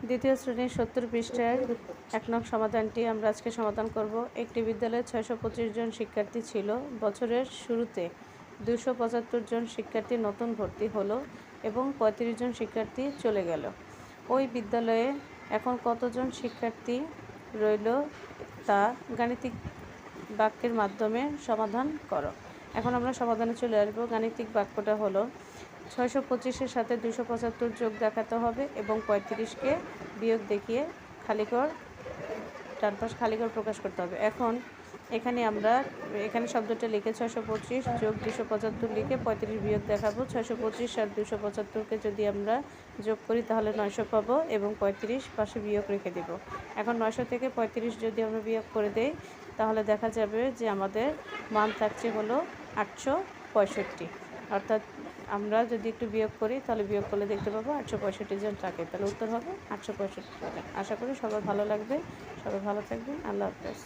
দ্বিতীয় শ্রেণীর ৭০ পৃষ্ঠার ১ নং সমাধানটি আমরা আজকে সমাধান করব। একটি বিদ্যালয়ে ৬২৫ জন শিক্ষার্থী ছিল। বছরের শুরুতে ২৭৫ জন শিক্ষার্থী নতুন ভর্তি হলো এবং ৩৫ জন শিক্ষার্থী চলে গেল। ওই বিদ্যালয়ে এখন কতজন শিক্ষার্থী রইল তা গাণিতিক বাক্যের মাধ্যমে সমাধান করো। এখন আমরা সমাধানে চলে আসবো। গাণিতিক বাক্যটা হলো ৬২৫-এর সাথে ২৭৫ যোগ দেখাতে হবে এবং ৩৫-কে বিয়োগ দেখিয়ে ডান পাশ খালি ঘর প্রকাশ করতে হবে। এখন এখানে শব্দটা লিখে ৬২৫ যোগ ২৭৫ লিখে ৩৫ বিয়োগ দেখাবো। ৬২৫ আর ২৭৫-কে যদি আমরা যোগ করি তাহলে ৯০০ পাবো এবং ৩৫ পাশে বিয়োগ রেখে দেব। এখন ৯০০ থেকে ৩৫ যদি আমরা বিয়োগ করে দেই তাহলে দেখা যাবে যে আমাদের মান থাকছে হলো ৮৬৫। অর্থাৎ আমরা যদি একটু বিয়োগ করি তাহলে বিয়োগ করলে দেখতে পাবো ৮৬৫ জন থাকে। তাহলে উত্তর হবে ৮৬৫ জন। আশা করি সবার ভালো লাগবে। সবাই ভালো থাকবেন। আল্লাহ হাফেজ।